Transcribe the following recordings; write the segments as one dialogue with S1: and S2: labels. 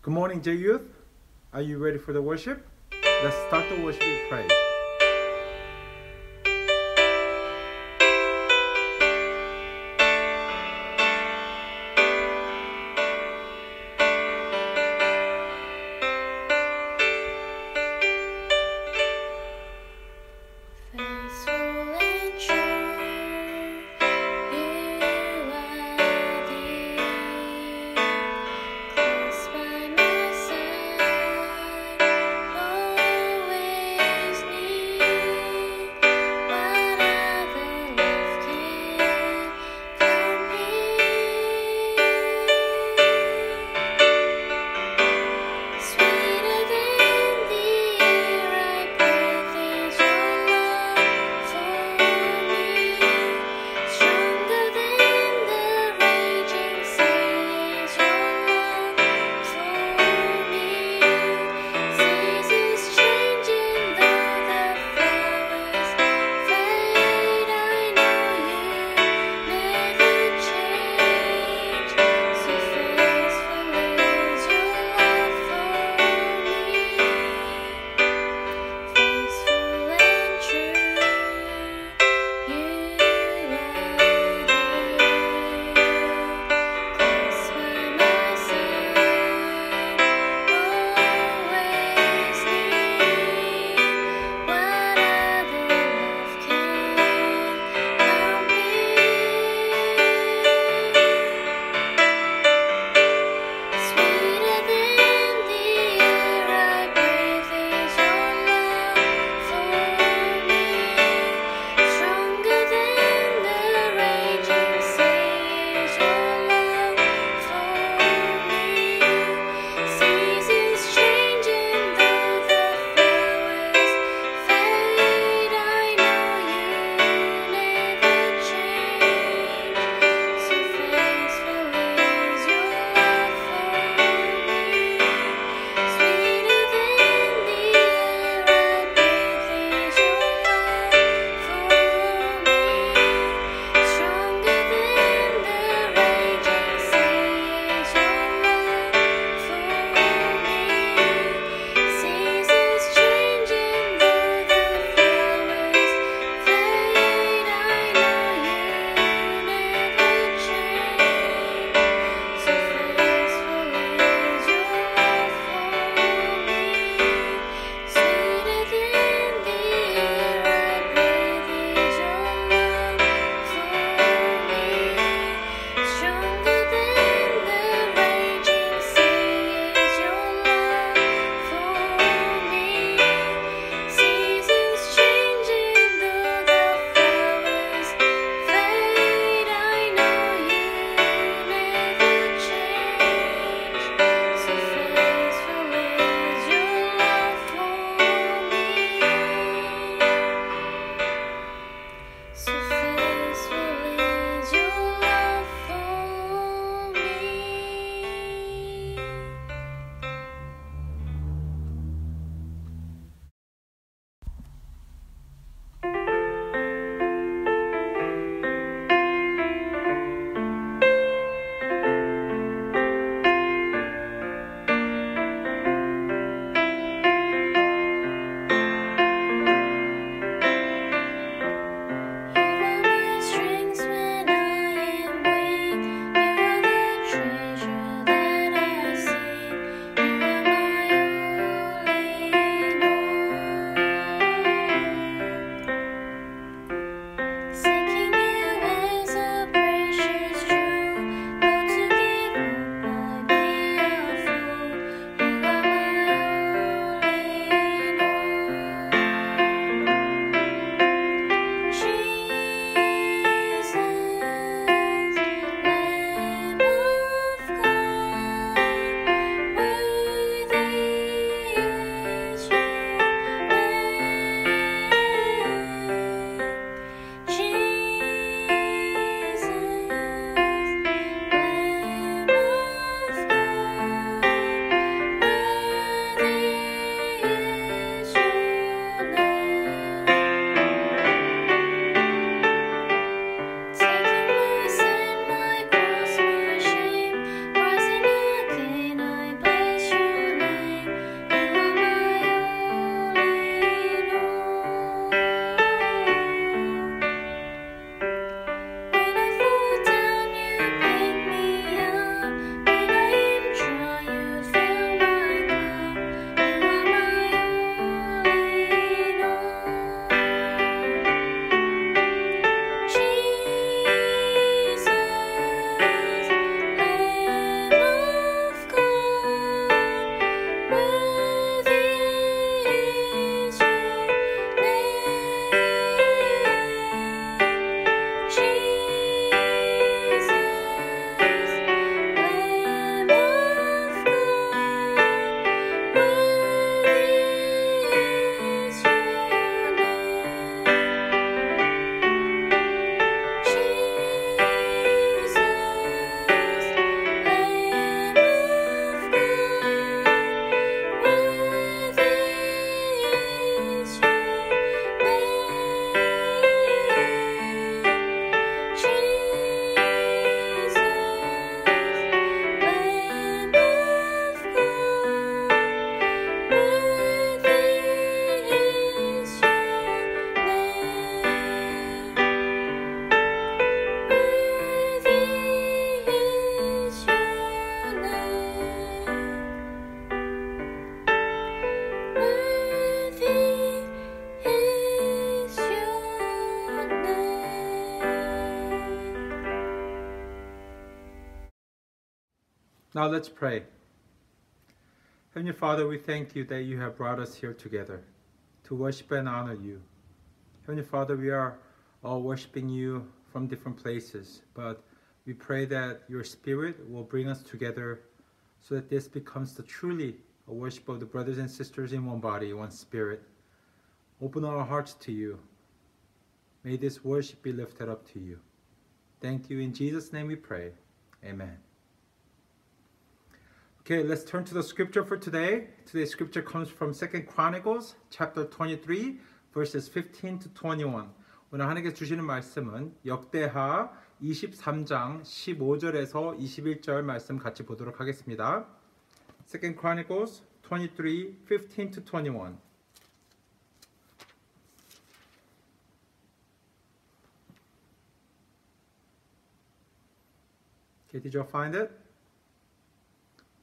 S1: Good morning, J Youth. Are you ready for the worship? Let's start the worship with praise.
S2: Close by my side, always near.
S1: Now let's pray. Heavenly Father, we thank you that you have brought us here together to worship and honor you. Heavenly Father, we are all worshiping you from different places, but we pray that your Spirit will bring us together so that this becomes truly a worship of the brothers and sisters in one body, one spirit. Open our hearts to you. May this worship be lifted up to you. Thank you. In Jesus' name we pray. Amen. Okay, let's turn to the scripture for today. Today's scripture comes from 2nd Chronicles chapter 23, verses 15 to 21. 오늘 하나님께서 주시는 말씀은 역대하 23장 15절에서 21절 말씀 같이 보도록 하겠습니다. 2nd Chronicles 23, 15 to 21. Okay, did you all find it?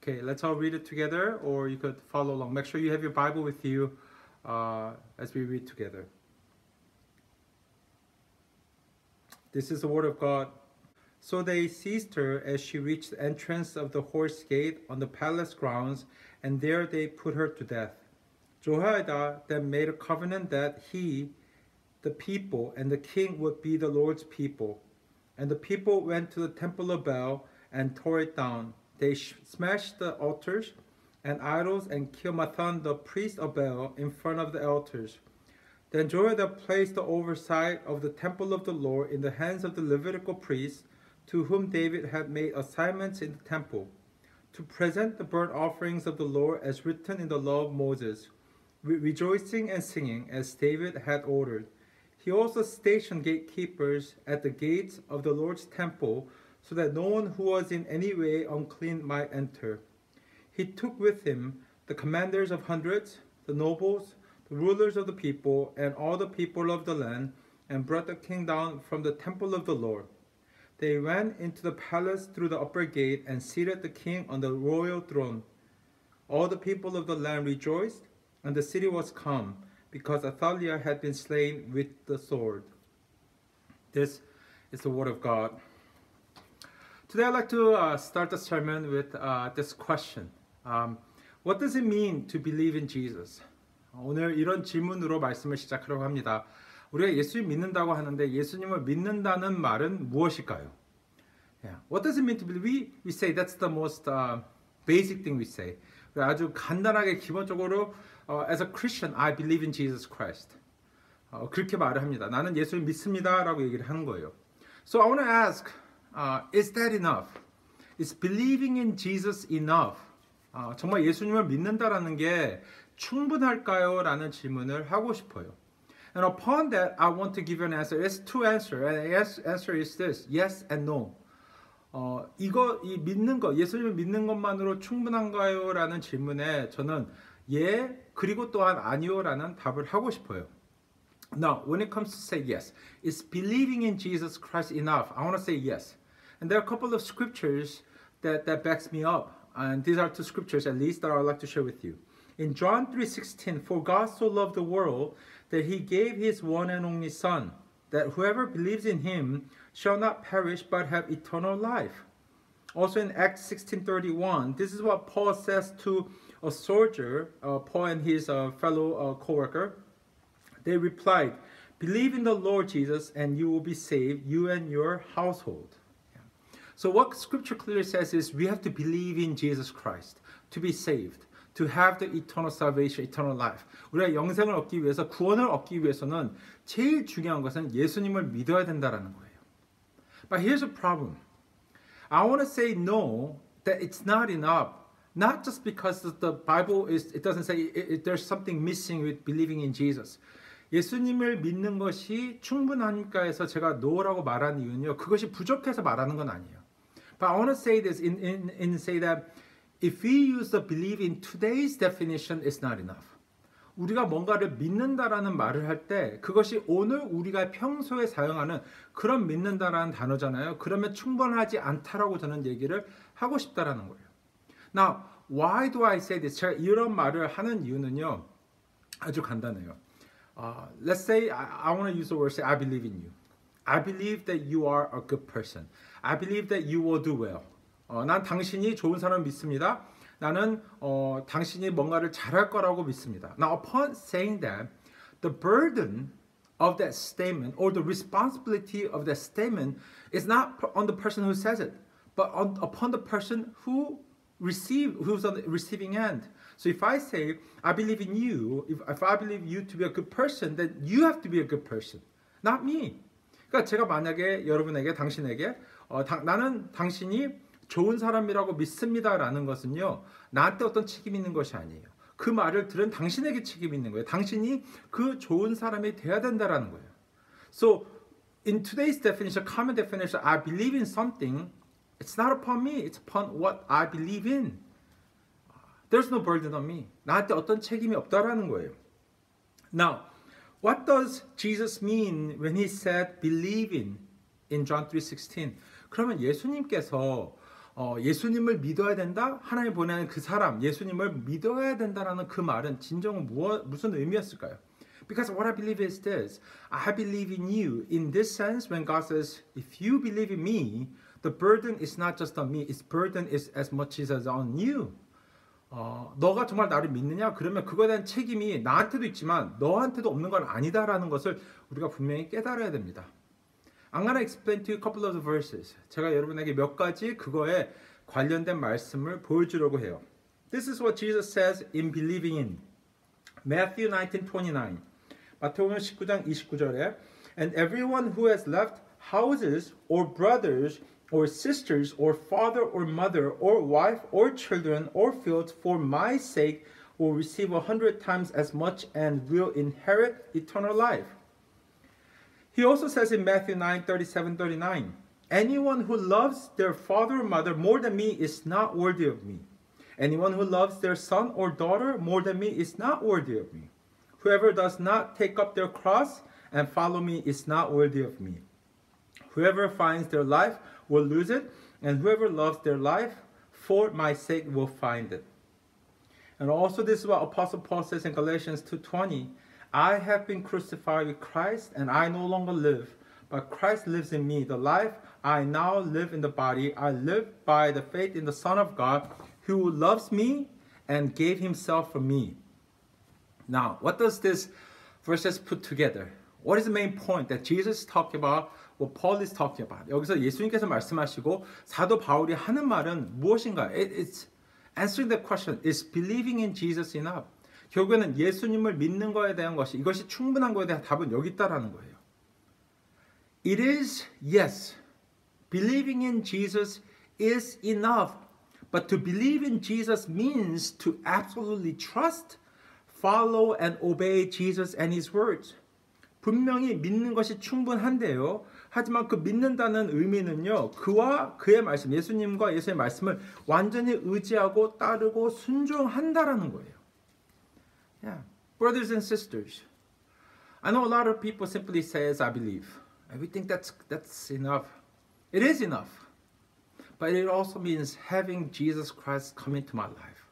S1: Okay, let's all read it together, or you could follow along. Make sure you have your Bible with you as we read together. This is the word of God. So they seized her as she reached the entrance of the horse gate on the palace grounds, and there they put her to death. Jehoiada then made a covenant that he, the people, and the king would be the Lord's people. And the people went to the temple of Baal and tore it down. They smashed the altars and idols and killed Mathan, the priest of Baal, in front of the altars. Then Jehoiada placed the oversight of the temple of the Lord in the hands of the Levitical priests, to whom David had made assignments in the temple, to present the burnt offerings of the Lord as written in the law of Moses, rejoicing and singing as David had ordered. He also stationed gatekeepers at the gates of the Lord's temple, so that no one who was in any way unclean might enter. He took with him the commanders of hundreds, the nobles, the rulers of the people, and all the people of the land, and brought the king down from the temple of the Lord. They went into the palace through the upper gate and seated the king on the royal throne. All the people of the land rejoiced, and the city was calm, because Athaliah had been slain with the sword. This is the word of God. Today I'd like to start the sermon with this question. What does it mean to believe in Jesus? 오늘 이런 질문으로 말씀을 시작하려고 합니다. 우리가 예수님 믿는다고 하는데 예수님을 믿는다는 말은 무엇일까요? Yeah. What does it mean to believe? We say that's the most basic thing we say. 아주 간단하게 기본적으로 as a Christian, I believe in Jesus Christ. 그렇게 말을 합니다. 나는 예수를 믿습니다 라고 얘기를 하는 거예요. So I want to ask, is that enough? Is believing in Jesus enough? 정말 예수님을 믿는다라는 게 충분할까요? 라는 질문을 하고 싶어요. And upon that, I want to give you an answer. It's two answers. And the answer is this, yes and no. 이 믿는 것, 예수님을 믿는 것만으로 충분한가요? 라는 질문에 저는 예, 그리고 또한 아니요 라는 답을 하고 싶어요. Now, when it comes to say yes, is believing in Jesus Christ enough? I want to say yes. And there are a couple of scriptures that backs me up. And these are two scriptures at least that I would like to share with you. In John 3:16, for God so loved the world that he gave his one and only Son, that whoever believes in him shall not perish but have eternal life. Also in Acts 16:31, this is what Paul says to a soldier, Paul and his fellow co-worker. They replied, believe in the Lord Jesus and you will be saved, you and your household. So what scripture clearly says is we have to believe in Jesus Christ to be saved, to have the eternal salvation, eternal life. 우리가 영생을 얻기 위해서, 구원을 얻기 위해서는 제일 중요한 것은 예수님을 믿어야 된다라는 거예요. But here's a problem. I want to say no, that it's not enough. Not just because the Bible it doesn't say there's something missing with believing in Jesus. 예수님을 믿는 것이 충분하니까 해서 제가 no라고 말하는 이유는요. 그것이 부족해서 말하는 건 아니에요. But I want to say this in say that if we use the believe in today's definition, it's not enough. 우리가 뭔가를 믿는다라는 말을 할 때 그것이 오늘 우리가 평소에 사용하는 그런 믿는다라는 단어잖아요. 그러면 충분하지 않다라고 저는 얘기를 하고 싶다라는 거예요. Now, why do I say this? 제가 이런 말을 하는 이유는요. 아주 간단해요. Let's say I want to use the word say I believe in you. I believe that you are a good person. I believe that you will do well. 난 당신이 좋은 사람을 믿습니다. 나는 당신이 뭔가를 잘할 거라고 믿습니다. Now, upon saying that, the burden of that statement or the responsibility of that statement is not on the person who says it, but upon the person who's on the receiving end. So if I say, I believe in you, if I believe you to be a good person, then you have to be a good person, not me. 그러니까 제가 만약에 여러분에게, 당신에게 나는 당신이 좋은 사람이라고 믿습니다라는 것은요, 나한테 어떤 책임이 있는 것이 아니에요. 그 말을 들은 당신에게 책임이 있는 거예요. 당신이 그 좋은 사람이 돼야 된다라는 거예요. So in today's definition, common definition, I believe in something. It's not upon me. It's upon what I believe in. There's no burden on me. 나한테 어떤 책임이 없다라는 거예요. Now, what does Jesus mean when he said believe in John 3:16? 그러면 예수님께서 예수님을 믿어야 된다? 하나님 보내는 그 사람, 예수님을 믿어야 된다라는 그 말은 진정은 무슨 의미였을까요? Because what I believe is this. I believe in you. In this sense, when God says, if you believe in me, the burden is not just on me. Its burden is as much as on you. 너가 정말 나를 믿느냐? 그러면 그거에 대한 책임이 나한테도 있지만 너한테도 없는 건 아니다라는 것을 우리가 분명히 깨달아야 됩니다. I'm gonna explain to you a couple of the verses. 제가 여러분에게 몇 가지 그거에 관련된 말씀을 보여주려고 해요. This is what Jesus says in believing in. Matthew 19:29. 마태복음 19장 29절에 And everyone who has left houses or brothers or sisters or father or mother or wife or children or fields for my sake will receive 100 times as much and will inherit eternal life. He also says in Matthew 9:37-39, Anyone who loves their father or mother more than me is not worthy of me. Anyone who loves their son or daughter more than me is not worthy of me. Whoever does not take up their cross and follow me is not worthy of me. Whoever finds their life will lose it, and whoever loves their life for my sake will find it. And also this is what Apostle Paul says in Galatians 2:20, I have been crucified with Christ, and I no longer live, but Christ lives in me. The life I now live in the body, I live by the faith in the Son of God, who loves me and gave himself for me. Now, what does this verses put together? What is the main point that Jesus is talking about, what Paul is talking about? 여기서 예수님께서 말씀하시고 사도 바울이 하는 말은 무엇인가? It's answering the question, is believing in Jesus enough? 결국에는 예수님을 믿는 거에 대한 것이, 이것이 충분한 거에 대한 답은 여기 있다라는 거예요. It is, yes, believing in Jesus is enough. But to believe in Jesus means to absolutely trust, follow, and obey Jesus and His words. 분명히 믿는 것이 충분한데요. 하지만 그 믿는다는 의미는요, 그와 그의 말씀, 예수님과 예수의 말씀을 완전히 의지하고 따르고 순종한다라는 거예요. Yeah, brothers and sisters, I know a lot of people simply says I believe, and we think that's enough. It is enough, but it also means having Jesus Christ come into my life,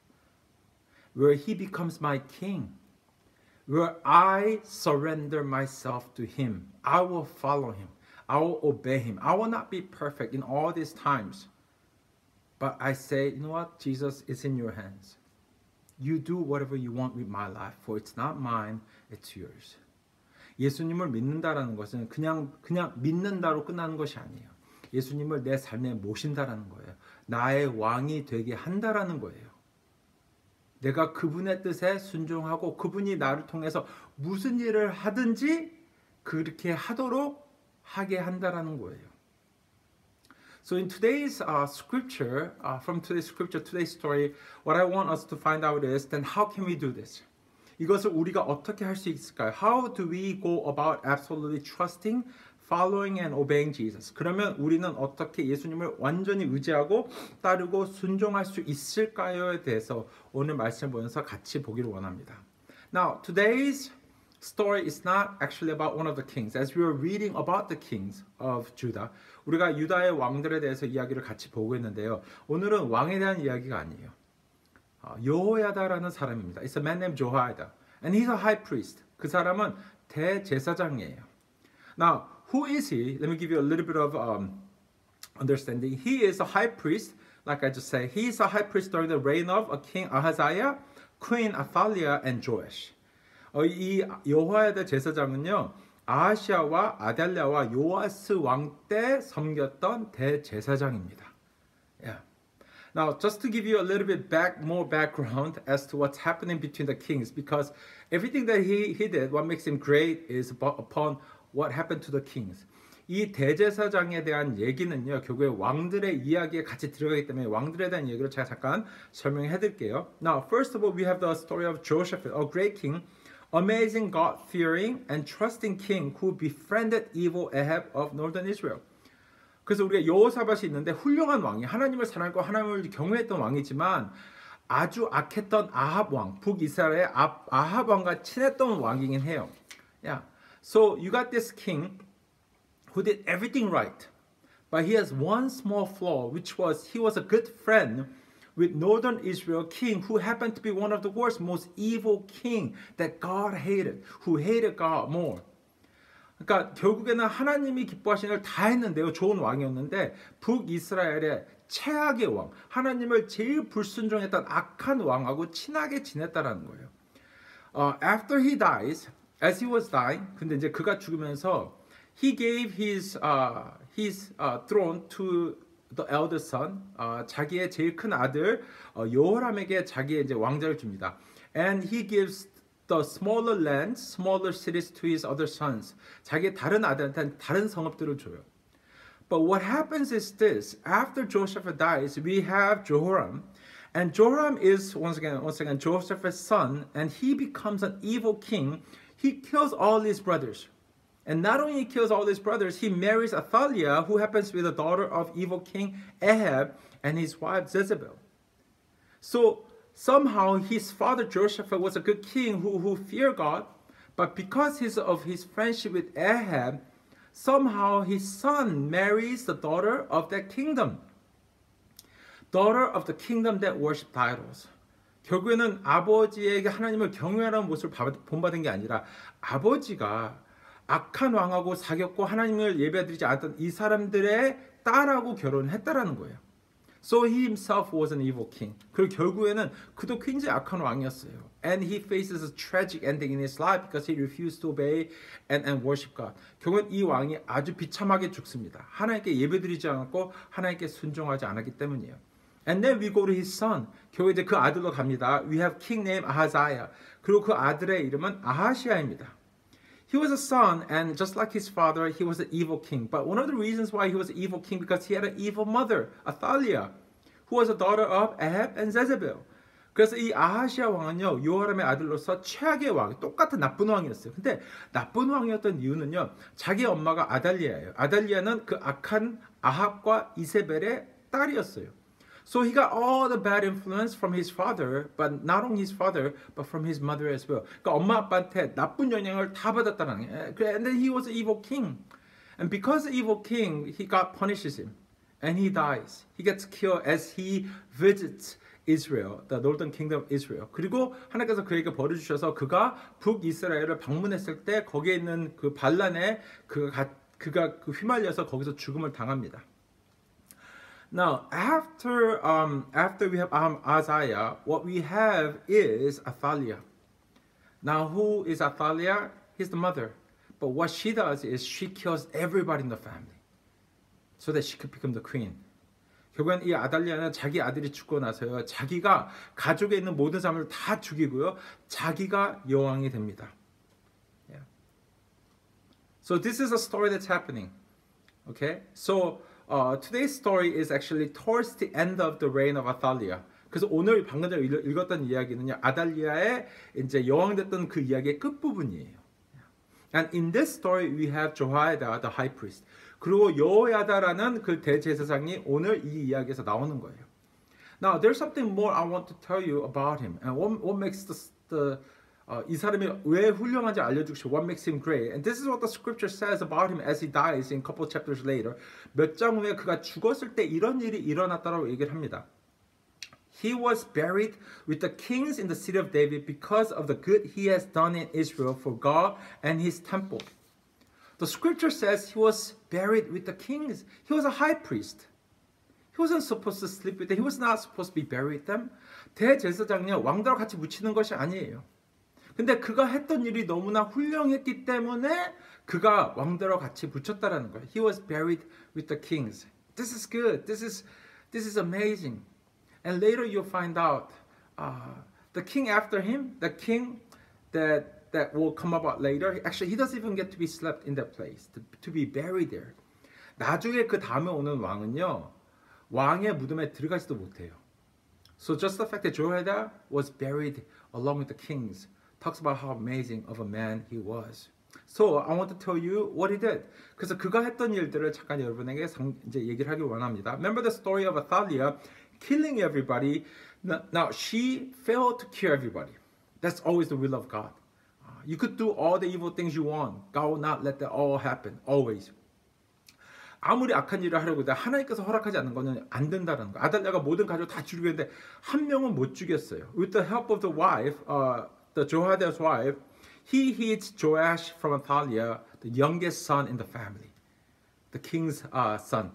S1: where He becomes my King, where I surrender myself to Him. I will follow Him. I will obey Him. I will not be perfect in all these times, but I say, you know what, Jesus, it's in your hands. You do whatever you want with my life, for it's not mine, it's yours. 예수님을 믿는다라는 것은 그냥 믿는다로 끝나는 것이 아니에요. 예수님을 내 삶에 모신다라는 거예요. 나의 왕이 되게 한다라는 거예요. 내가 그분의 뜻에 순종하고 그분이 나를 통해서 무슨 일을 하든지 그렇게 하도록 하게 한다라는 거예요. So in today's scripture, from today's scripture, today's story, what I want us to find out is then how can we do this? 이것을 우리가 어떻게 할 수 있을까요? How do we go about absolutely trusting, following and obeying Jesus? 그러면 우리는 어떻게 예수님을 완전히 의지하고 따르고 순종할 수 있을까요에 대해서 오늘 말씀을 보면서 같이 보기를 원합니다. Now, today's story is not actually about one of the kings. As we were reading about the kings of Judah, 우리가 유다의 왕들에 대해서 이야기를 같이 보고 있는데요. 오늘은 왕에 대한 이야기가 아니에요. 여호야다라는 사람입니다. It's a man named Jehoiada, and he's a high priest. 그 사람은 대제사장이에요. Now, who is he? Let me give you a little bit of understanding. He is a high priest like I just said, he's a high priest during the reign of King Ahaziah, Queen Athaliah, and Joash. 이 여호야다 제사장은요, 아하시아와 아달랴와 요아스 왕 때 섬겼던 대제사장입니다. Yeah. Now, just to give you a little bit more background as to what's happening between the kings, because everything that he did, what makes him great is upon what happened to the kings. 이 대제사장에 대한 얘기는요, 결국에 왕들의 이야기에 같이 들어가기 때문에 왕들에 대한 얘기를 제가 잠깐 설명해 드릴게요. Now, first of all, we have the story of Jehoshaphat, a great king, amazing God-fearing and trusting king who befriended evil Ahab of northern Israel. 그래서 우리가 여호사밧이 있는데 훌륭한 왕이 하나님을 사랑하고 하나님을 경외했던 왕이지만 아주 악했던 아합 왕, 북이스라엘의 아합 왕과 친했던 왕이긴 해요. Yeah. So you got this king who did everything right, but he has one small flaw, which was he was a good friend with northern Israel king who happened to be one of the worst, most evil king that God hated, who hated God more. 그러니까 결국에는 하나님이 기뻐하시는 걸 다 했는데요. 좋은 왕이었는데 북이스라엘의 최악의 왕, 하나님을 제일 불순종했던 악한 왕하고 친하게 지냈다라는 거예요. After he dies, as he was dying, 근데 이제 그가 죽으면서 he gave his throne to the eldest son, 자기의 제일 큰 아들 여호람에게 자기의 이제 왕자를 줍니다. And he gives the smaller lands, smaller cities to his other sons. 자기의 다른 아들한테 다른 성읍들을 줘요. But what happens is this: after Jehoshaphat dies, we have Jehoram, and Jehoram is once again Jehoshaphat's son, and he becomes an evil king. He kills all his brothers. And not only he kills all his brothers, he marries Athaliah, who happens to be the daughter of evil king Ahab and his wife Jezebel. So somehow his father Jehoshaphat was a good king who feared God, but because of his friendship with Ahab, somehow his son marries the daughter of that kingdom. Daughter of the kingdom that worshipped idols. 결국에는 아버지에게 하나님을 경외하는 모습을 본받은 게 아니라 아버지가 악한 왕하고 사귀었고 하나님을 예배드리지 않았던 이 사람들의 딸하고 결혼했다라는 거예요. So he himself was an evil king. 그리고 결국에는 그도 굉장히 악한 왕이었어요. And he faces a tragic ending in his life because he refused to obey and worship God. 결국엔 이 왕이 아주 비참하게 죽습니다. 하나님께 예배드리지 않았고 하나님께 순종하지 않았기 때문이에요. And then we go to his son. 결국 이제 그 아들로 갑니다. We have king named Ahaziah. 그리고 그 아들의 이름은 아하시아입니다. He was a son, and just like his father, he was an evil king. But one of the reasons why he was an evil king because he had an evil mother, Athaliah, who was a daughter of Ahab and Jezebel. 그래서 이 아하시아 왕은요, 요아람의 아들로서 최악의 왕, 똑같은 나쁜 왕이었어요. 근데 나쁜 왕이었던 이유는요, 자기 엄마가 아달리아예요. 아달리아는 그 악한 아합과 이세벨의 딸이었어요. So he got all the bad influence from his father, but not only his father, but from his mother as well. 그러니까 엄마 아빠한테 나쁜 영향을 다 받았다는 거예요. And then he was an evil king. And because the evil king, God punishes him. And he dies. He gets killed as he visits Israel, the northern kingdom of Israel. 그리고 하나님께서 그에게 벌을 주셔서 그가 북이스라엘을 방문했을 때 거기에 있는 그 반란에 그가 휘말려서 거기서 죽음을 당합니다. Now, after we have Ahaziah, what we have is Athaliah. Now, who is Athaliah? He's the mother. But what she does is she kills everybody in the family so that she could become the queen. 결국엔 이 아달리아는 자기 아들이 죽고 나서요, 자기가 가족에 있는 모든 사람을 다 죽이고요, 자기가 여왕이 됩니다. Yeah. So this is a story that's happening. Okay? So today's story is actually towards the end of the reign of Athaliah. 그래서 오늘 방금 전에 읽었던 이야기는요, 아달리아의 이제 여왕 됐던 그 이야기의 끝부분이에요. And in this story we have Jehoiada, the high priest. 그리고 여호야다라는 그 대제사장이 오늘 이 이야기에서 나오는 거예요. Now there's something more I want to tell you about him. And what makes 이 사람이 왜 훌륭한지 알려주고 싶어. What makes him great? And this is what the scripture says about him as he dies in a couple chapters later. 몇 장 후에 그가 죽었을 때 이런 일이 일어났다라고 얘기를 합니다. He was buried with the kings in the city of David because of the good he has done in Israel for God and his temple. The scripture says he was buried with the kings. He was a high priest. He He wasn't supposed to sleep with them. He was not supposed to be buried with them. 대제사장은요, 왕들과 같이 묻히는 것이 아니에요. 근데 그가 했던 일이 너무나 훌륭했기 때문에 그가 왕들과 같이 묻혔다라는 거예요. He was buried with the kings. This is good. This is amazing. And later you'll find out the king after him, the king that will come about later, actually he doesn't even get to be slept in that place, to be buried there. 나중에 그 다음에 오는 왕은요, 왕의 무덤에 들어가지도 못해요. So just the fact that Jehoiada was buried along with the kings talks about how amazing of a man he was. So I want to tell you what he did. 그래서 그가 했던 일들을 잠깐 여러분에게 이제 얘기를 하기 원합니다. Remember the story of Athaliah killing everybody. Now she failed to kill everybody. That's always the will of God. You could do all the evil things you want. God will not let that all happen. Always. 아무리 악한 일을 하려고 해도 하나님께서 허락하지 않는 거는 안 된다는 거. 아달랴가 모든 가족 다 죽이려 했는데 한 명은 못 죽였어요. With the help of the wife, the Jehoiada's wife, he hid Joash from Athaliah, the youngest son in the family, the king's son.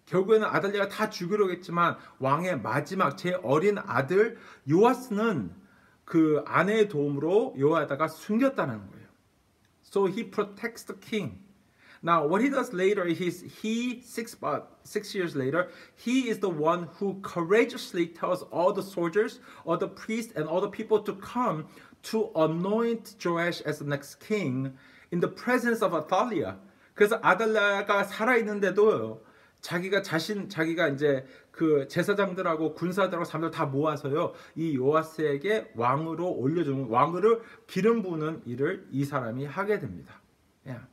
S1: 결국에는 아달랴가 다 죽이려고 했지만 왕의 마지막 제일 어린 아들 요아스는 그 아내의 도움으로 요아다가 숨겼다는 거예요. So he protects the king. Now, what he does later is about 6 years later, he is the one who courageously tells all the soldiers, all the priests, and all the people to come to anoint Joash as the next king in the presence of Athaliah. 그래서 아달랴가 살아있는데도 자기가 이제 그 제사장들하고 군사들하고 사람들 다 모아서요, 이 요아스에게 왕으로 올려주는, 왕으로 기름 부는 일을 이 사람이 하게 됩니다. Yeah.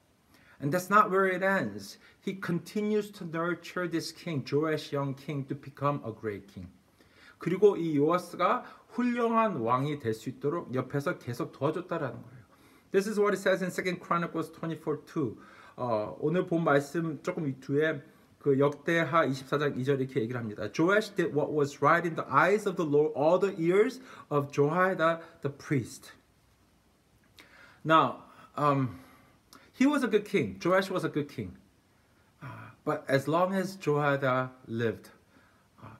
S1: And that's not where it ends. He continues to nurture this king, Joash, young king, to become a great king. 그리고 이 요아스가 훌륭한 왕이 될 수 있도록 옆에서 계속 도와줬다라는 거예요. This is what it says in 2 Chronicles 24:2. 오늘 본 말씀 조금 뒤에 그 역대하 24장 2절 이렇게 얘기를 합니다. Joash did what was right in the eyes of the Lord all the years of Jehoiada the priest. Now, he was a good king. Joash was a good king. But as long as Jehoiada lived,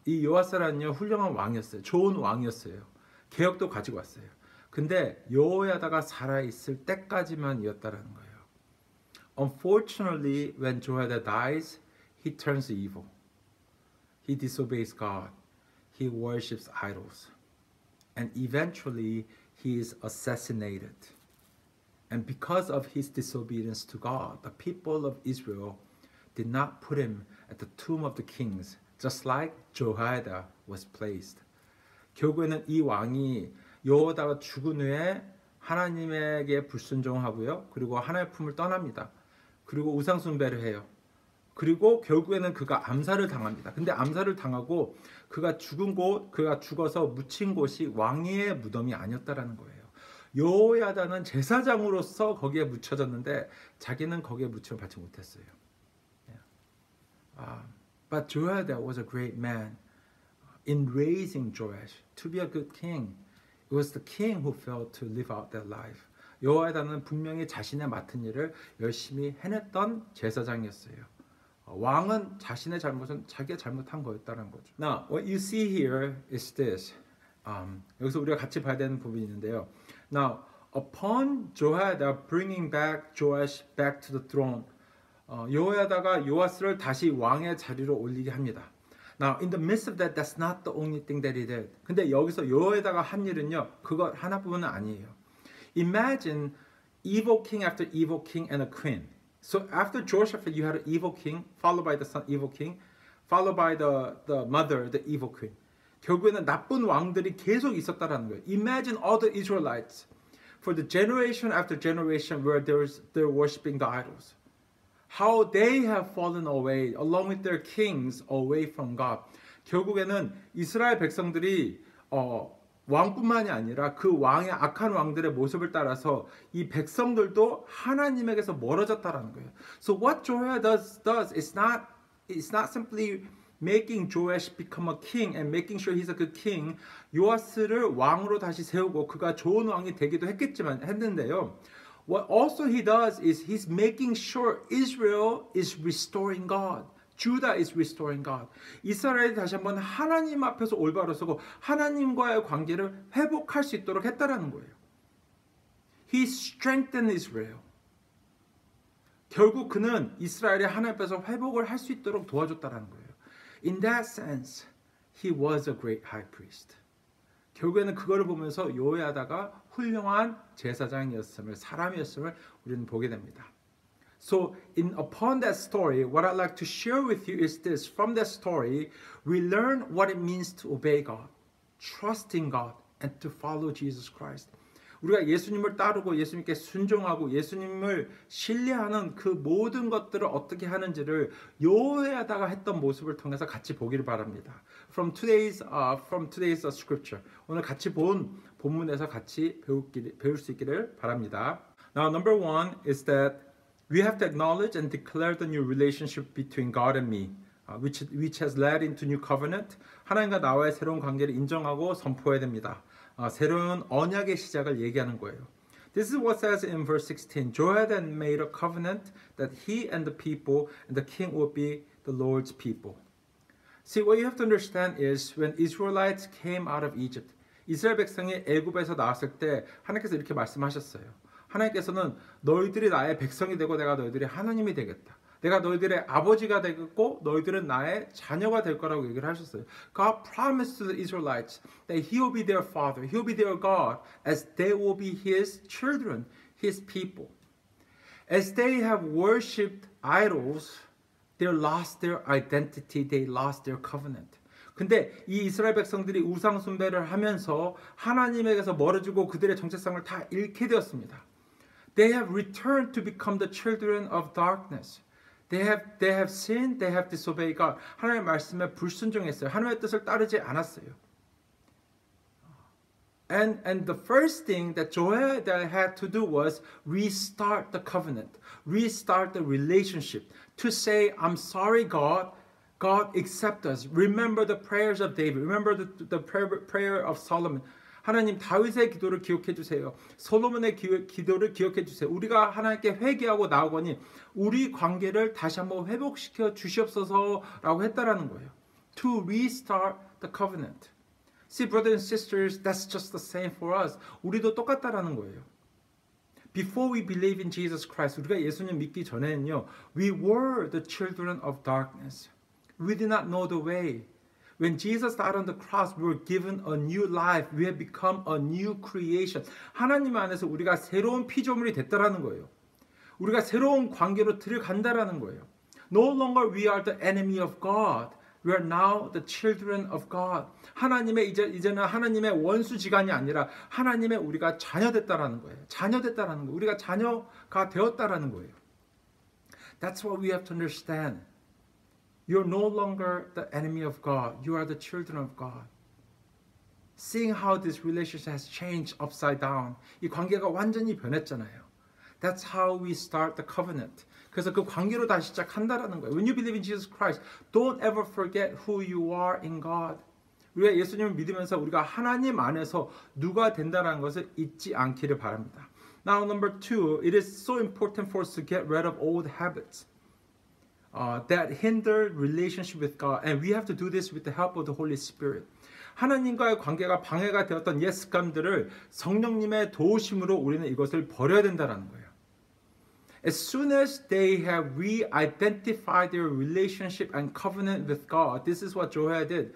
S1: 이 요아스는요 훌륭한 왕이었어요. 좋은 왕이었어요. 개혁도 가지고 왔어요. 근데 여호야다가 살아있을 때까지만이었다라는 거예요. Unfortunately, when Jehoiada dies, he turns evil. He disobeys God. He worships idols. And eventually, he is assassinated. And because of his disobedience to God, the people of Israel did not put him at the tomb of the kings, just like Jehoiada was placed. 결국에는 이 왕이 여호야다가 죽은 후에 하나님에게 불순종하고요. 그리고 하나님의 품을 떠납니다. 그리고 우상 숭배를 해요. 그리고 결국에는 그가 암살을 당합니다. 근데 암살을 당하고 그가 죽어서 묻힌 곳이 왕의 무덤이 아니었다라는 거예요. 여호야다는 제사장으로서 거기에 묻혀졌는데 자기는 거기에 묻힘을 받지 못했어요. But Jehoiada was a great man in raising Joash to be a good king. It was the king who failed to live out their life. 여호야다는 분명히 자신의 맡은 일을 열심히 해냈던 제사장이었어요. 왕은 자신의 잘못은 자기가 잘못한 거였다는 거죠. Now, what you see here is this. 여기서 우리가 같이 봐야 되는 부분이 있는데요. Now, upon Jehoiada bringing back Joash back to the throne, 여호야다가 요아스를 다시 왕의 자리로 올리게 합니다. Now, in the midst of that, that's not the only thing that he did. 근데 여기서 여호야다가 한 일은요, 그거 하나뿐은 아니에요. Imagine evil king after evil king and a queen. So after Jehoshaphat, you had an evil king, followed by the son, evil king, followed by the mother, the evil queen. 결국에는 나쁜 왕들이 계속 있었다라는 거예요. Imagine all the Israelites for the generation after generation where they're worshiping the idols. How they have fallen away, along with their kings, away from God. 결국에는 이스라엘 백성들이 왕뿐만이 아니라 그 왕의 악한 왕들의 모습을 따라서 이 백성들도 하나님에게서 멀어졌다라는 거예요. So what Jehoiada does is not simply making Joash become a king and making sure he's a good king. 요아스를 왕으로 다시 세우고 그가 좋은 왕이 되기도 했는데요. What also he does is he's making sure Israel is restoring God. Judah is restoring God. 이스라엘이 다시 한번 하나님 앞에서 올바로 서고 하나님과의 관계를 회복할 수 있도록 했다라는 거예요. He strengthened Israel. 결국 그는 이스라엘이 하나님 앞에서 회복을 할 수 있도록 도와줬다라는 거예요. In that sense, he was a great high priest. 결국에는 그거를 보면서 요야다가 훌륭한 제사장이었음을, 사람이었음을 우리는 보게 됩니다. So, upon that story, what I'd like to share with you is this. From that story, we learn what it means to obey God, trust in God, and to follow Jesus Christ. 우리가 예수님을 따르고 예수님께 순종하고 예수님을 신뢰하는 그 모든 것들을 어떻게 하는지를 요야다가 했던 모습을 통해서 같이 보기를 바랍니다. From today's scripture. 오늘 같이 본 본문에서 같이 배울 수 있기를 바랍니다. Now, number one is that we have to acknowledge and declare the new relationship between God and me, which has led into new covenant. 하나님과 나와의 새로운 관계를 인정하고 선포해야 됩니다. 새로운 언약의 시작을 얘기하는 거예요. This is what says in verse 16. Jehoiada made a covenant that he and the people and the king would be the Lord's people. See, what you have to understand is when Israelites came out of Egypt, 이스라엘 백성이 애굽에서 나왔을 때 하나님께서 이렇게 말씀하셨어요. 하나님께서는 너희들이 나의 백성이 되고 내가 너희들의 하나님이 되겠다. 내가 너희들의 아버지가 되겠고 너희들은 나의 자녀가 될 거라고 얘기를 하셨어요. God promised to the Israelites that He will be their father, He will be their God, as they will be His children, His people. As they have worshipped idols, they lost their identity, they lost their covenant. 근데 이 이스라엘 백성들이 우상 숭배를 하면서 하나님에게서 멀어지고 그들의 정체성을 다 잃게 되었습니다. They have returned to become the children of darkness. They have sinned, they have disobeyed God. 하나님의 말씀에 불순종했어요. 하나님의 뜻을 따르지 않았어요. And the first thing that Jehoiada had to do was restart the covenant, restart the relationship, to say, I'm sorry, God. God, accept us. Remember the prayers of David. Remember the prayer of Solomon. 하나님 다윗의 기도를 기억해 주세요. 솔로몬의 기도를 기억해 주세요. 우리가 하나님께 회개하고 나오거니 우리 관계를 다시 한번 회복시켜 주시옵소서라고 했다라는 거예요. To restart the covenant. See, brothers and sisters, that's just the same for us. 우리도 똑같다라는 거예요. Before we believe in Jesus Christ, 우리가 예수님 믿기 전에는요, we were the children of darkness. We did not know the way. When Jesus died on the cross, we were given a new life. We have become a new creation. 하나님 안에서 우리가 새로운 피조물이 됐다라는 거예요. 우리가 새로운 관계로 들어간다라는 거예요. No longer we are the enemy of God. We are now the children of God. 이제는 하나님의 원수지간이 아니라 하나님의 우리가 자녀됐다라는 거예요. 자녀됐다라는 거예요. 우리가 자녀가 되었다라는 거예요. That's what we have to understand. You're no longer the enemy of God. You are the children of God. Seeing how this relationship has changed upside down. 이 관계가 완전히 변했잖아요. That's how we start the covenant. 그래서 그 관계로 다시 시작한다라는 거예요. When you believe in Jesus Christ, don't ever forget who you are in God. 우리가 예수님을 믿으면서 우리가 하나님 안에서 누가 된다는 것을 잊지 않기를 바랍니다. Now, number two, it is so important for us to get rid of old habits. That hinder relationship with God, and we have to do this with the help of the Holy Spirit. 하나님과의 관계가 방해가 되었던 옛 습관들을 성령님의 도우심으로 우리는 이것을 버려야 된다는 거예요. As soon as they have re-identified their relationship and covenant with God, this is what Jehoiada did.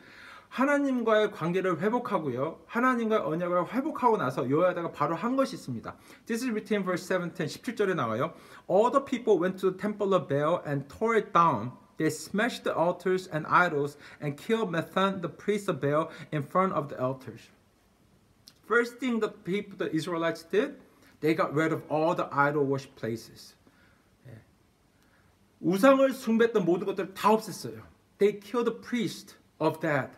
S1: 하나님과의 관계를 회복하고요. 하나님과의 언약을 회복하고 나서 요야다가 바로 한 것이 있습니다. This is written in verse 17, 17절에 나와요. All the people went to the temple of Baal and tore it down. They smashed the altars and idols and killed Mathan, the priest of Baal, in front of the altars. First thing the Israelites did, they got rid of all the idol worship places. 우상을 숭배했던 모든 것들을 다 없앴어요. They killed the priest of that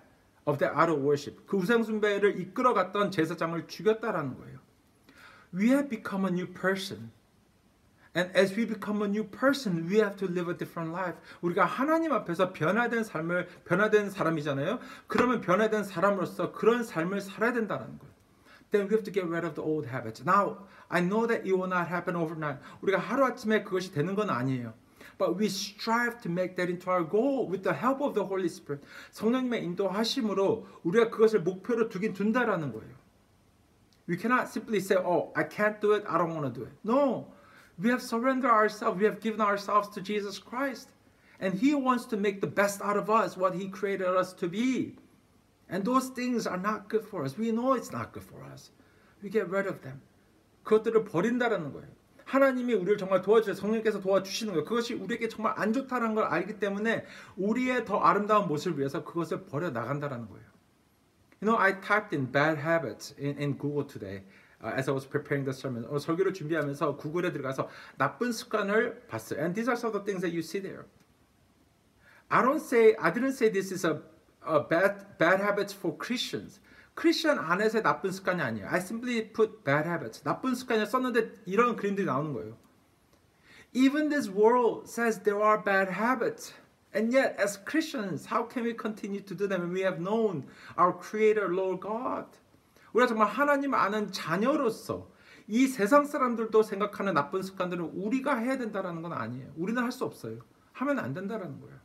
S1: idol worship. 그 우상 숭배를 이끌어갔던 제사장을 죽였다라는 거예요. We have become a new person. And as we become a new person, we have to live a different life. 우리가 하나님 앞에서 변화된 사람이잖아요. 그러면 변화된 사람으로서 그런 삶을 살아야 된다는 거예요. Then we have to get rid of the old habits. Now, I know that it will not happen overnight. 우리가 하루아침에 그것이 되는 건 아니에요. But we strive to make that into our goal with the help of the Holy Spirit. 성령님의 인도하심으로 우리가 그것을 목표로 두긴 둔다라는 거예요. We cannot simply say, oh, I can't do it, I don't want to do it. No, we have surrendered ourselves, we have given ourselves to Jesus Christ. And He wants to make the best out of us, what He created us to be. And those things are not good for us. We know it's not good for us. We get rid of them. 그것들을 버린다라는 거예요. 하나님이 우리를 정말 도와주세요. 성령께서 도와주시는 거예요. 그것이 우리에게 정말 안 좋다는 걸 알기 때문에 우리의 더 아름다운 모습을 위해서 그것을 버려 나간다라는 거예요. You know, I typed in bad habits in Google today as I was preparing the sermon. 설교를 준비하면서 구글에 들어가서 나쁜 습관을 봤어요. And these are some of the things that you see there. I didn't say this is a bad habits for Christians. 크리스천 안에서의 나쁜 습관이 아니에요. I simply put bad habits. 나쁜 습관을 썼는데 이런 그림들이 나오는 거예요. Even this world says there are bad habits. And yet, as Christians, how can we continue to do them when we have known our Creator, Lord God? 우리가 정말 하나님을 아는 자녀로서 이 세상 사람들도 생각하는 나쁜 습관들은 우리가 해야 된다는 건 아니에요. 우리는 할 수 없어요. 하면 안 된다는 거예요.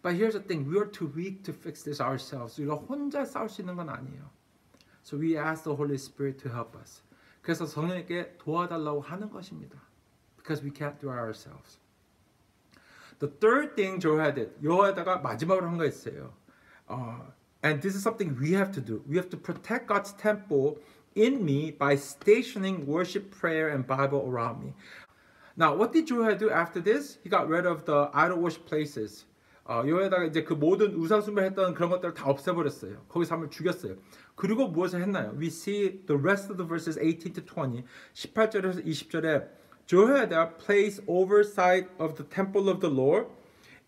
S1: But here's the thing, we are too weak to fix this ourselves. 우리가 혼자 싸울 수 있는 건 아니에요. So we ask the Holy Spirit to help us. 그래서 성령님께 도와달라고 하는 것입니다. Because we can't do it ourselves. The third thing 여호와가 did, 여호와가 마지막으로 한 거 있어요. And this is something we have to do. We have to protect God's temple in me by stationing worship, prayer, and Bible around me. Now, what did Jehoiada do after this? He got rid of the idol worship places. 여호야다가 이제 그 모든 우상숭배를 했던 그런 것들을 다 없애버렸어요. 거기서 한번 죽였어요. 그리고 무엇을 했나요? We see the rest of the verses 18 to 20. 18절에서 20절에 Jehoiada placed oversight of the temple of the Lord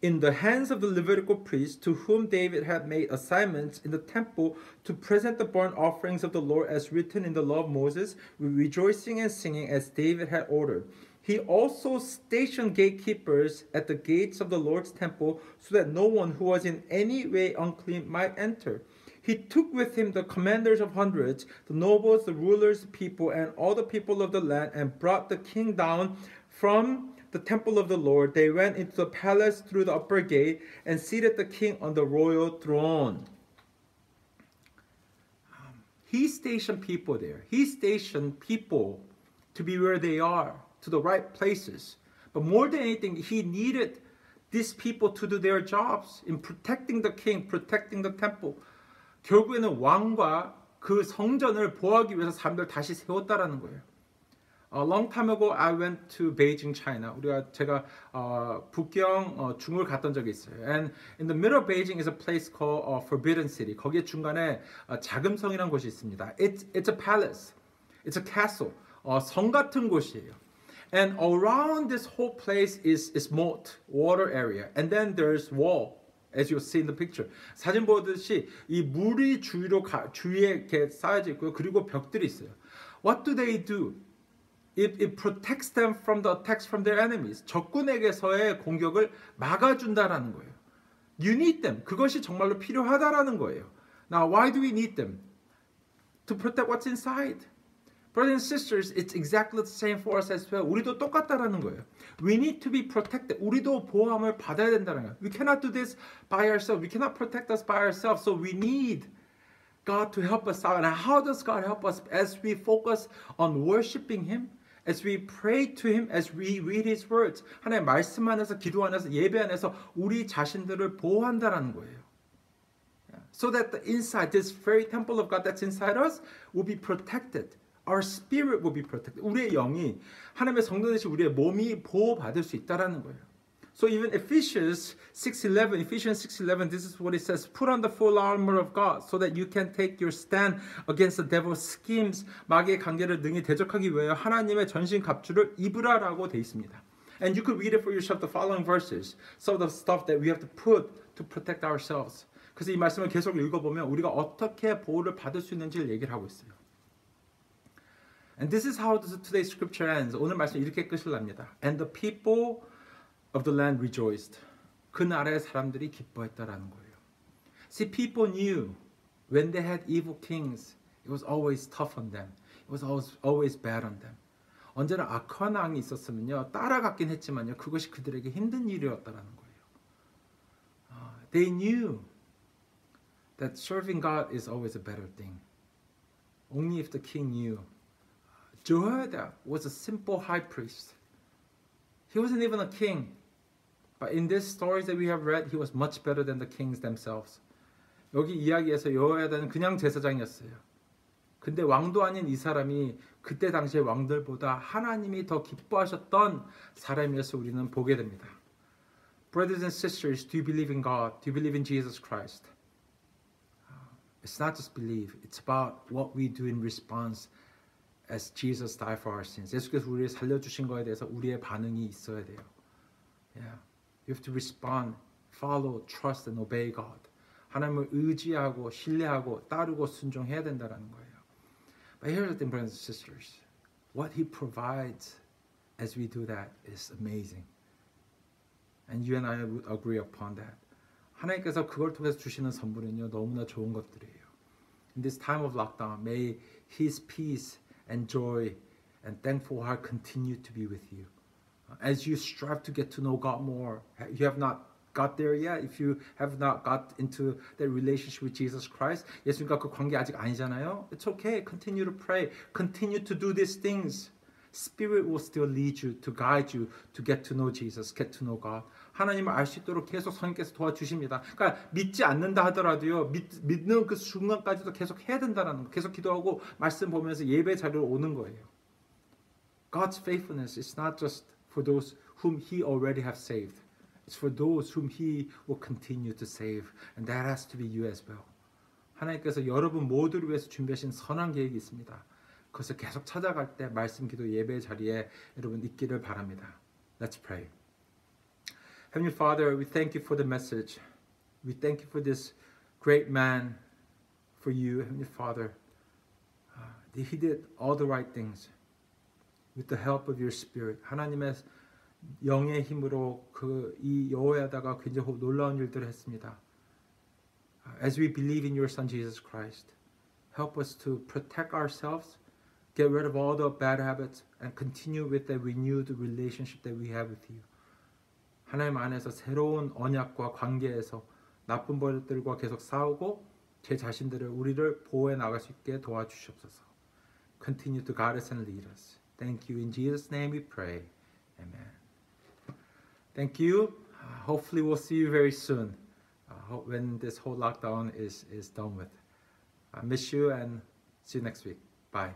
S1: in the hands of the Levitical priests to whom David had made assignments in the temple to present the burnt offerings of the Lord as written in the law of Moses, with rejoicing and singing as David had ordered. He also stationed gatekeepers at the gates of the Lord's temple so that no one who was in any way unclean might enter. He took with him the commanders of hundreds, the nobles, the rulers, the people, and all the people of the land, and brought the king down from the temple of the Lord. They went into the palace through the upper gate and seated the king on the royal throne. He stationed people there. He stationed people to be where they are, to the right places. But more than anything, he needed these people to do their jobs in protecting the king, protecting the temple. 결국에는 왕과 그 성전을 보호하기 위해서 사람들 다시 세웠다라는 거예요. A long time ago, I went to Beijing, China. 제가 북경 중국을 갔던 적이 있어요. And in the middle of Beijing is a place called Forbidden City. 거기에 중간에 자금성이라는 곳이 있습니다. It's a palace. It's a castle. 성 같은 곳이에요. And around this whole place is moat, water area. And then there's wall, as you see in the picture. 사진 보듯이 이 물이 주위에 이렇게 쌓여져 있고요. 그리고 벽들이 있어요. What do they do? It protects them from the attacks from their enemies. 적군에게서의 공격을 막아준다라는 거예요. You need them. 그것이 정말로 필요하다라는 거예요. Now, why do we need them? To protect what's inside. Brothers and sisters, it's exactly the same for us as well. 우리도 똑같다라는 거예요. We need to be protected. 우리도 보호함을 받아야 된다는 거예요. We cannot do this by ourselves. We cannot protect us by ourselves. So we need God to help us out. And how does God help us? As we focus on worshiping Him, as we pray to Him, as we read His words. 하나님의 말씀 안에서, 기도 안에서, 예배 안에서 우리 자신들을 보호한다라는 거예요. So that the inside, this very temple of God that's inside us will be protected. Our spirit will be protected. 우리의 영이 하나님의 성도되신 우리의 몸이 보호받을 수 있다라는 거예요. So even Ephesians 6:11, this is what it says. Put on the full armor of God so that you can take your stand against the devil's schemes. 마귀의 관계를 능히 대적하기 위하여 하나님의 전신 갑주를 입으라라고 되어 있습니다. And you could read it for yourself, the following verses. Some of the stuff that we have to put to protect ourselves. 그래서 이 말씀을 계속 읽어보면 우리가 어떻게 보호를 받을 수 있는지를 얘기를 하고 있어요. And this is how today's scripture ends. 오늘 말씀 이렇게 끝을 납니다. And the people of the land rejoiced. 그 나라의 사람들이 기뻐했다라는 거예요. See, people knew when they had evil kings, it was always tough on them. It was always bad on them. 언제나 악한 왕이 있었으면요 따라갔긴 했지만요 그것이 그들에게 힘든 일이었다라는 거예요. They knew that serving God is always a better thing. Only if the king knew. Jehoiada was a simple high priest. He wasn't even a king. But in these stories that we have read, he was much better than the kings themselves. 여기 이야기에서 여호야다는 그냥 제사장이었어요. 근데 왕도 아닌 이 사람이 그때 당시의 왕들보다 하나님이 더 기뻐하셨던 사람이어서 우리는 보게 됩니다. Brothers and sisters, do you believe in God? Do you believe in Jesus Christ? It's not just believe. It's about what we do in response as Jesus died for our sins. 예수께서 우리를 살려주신 거에 대해서 우리의 반응이 있어야 돼요. Yeah. You have to respond, follow, trust and obey God. 하나님을 의지하고 신뢰하고 따르고 순종해야 된다는 거예요. But here's the thing, brothers and sisters. What He provides as we do that is amazing. And you and I would agree upon that. 하나님께서 그걸 통해서 주시는 선물은요 너무나 좋은 것들이에요. In this time of lockdown, may His peace and joy and thankful heart continue to be with you. As you strive to get to know God more, you have not got there yet. If you have not got into that relationship with Jesus Christ, 예수님과 그 관계 아직 아니잖아요. It's okay. Continue to pray. Continue to do these things. Spirit will still lead you, to guide you, to get to know Jesus, get to know God. 하나님을 알 수 있도록 계속 성령께서 도와주십니다. 그러니까 믿지 않는다 하더라도요, 믿는 그 순간까지도 계속 해야 된다는 거, 계속 기도하고 말씀 보면서 예배 자리로 오는 거예요. God's faithfulness is not just for those whom He already have saved. It's for those whom He will continue to save, and that has to be you as well. 하나님께서 여러분 모두를 위해서 준비하신 선한 계획이 있습니다. 그것을 계속 찾아갈 때 말씀 기도 예배 자리에 여러분 있기를 바랍니다. Let's pray. Heavenly Father, we thank you for the message. We thank you for this great man, for you, Heavenly Father. He did all the right things with the help of your Spirit. 하나님의 영의 힘으로 이 여호야다가 굉장히 놀라운 일들을 했습니다. As we believe in your Son Jesus Christ, help us to protect ourselves, get rid of all the bad habits, and continue with the renewed relationship that we have with you. 하나님 안에서 새로운 언약과 관계에서 나쁜 버릇들과 계속 싸우고 제 자신들을 우리를 보호해 나갈 수 있게 도와주시옵소서. Continue to guide us and lead us. Thank you. In Jesus' name we pray. Amen. Thank you. Hopefully we'll see you very soon when this whole lockdown is done with. I miss you and see you next week. Bye.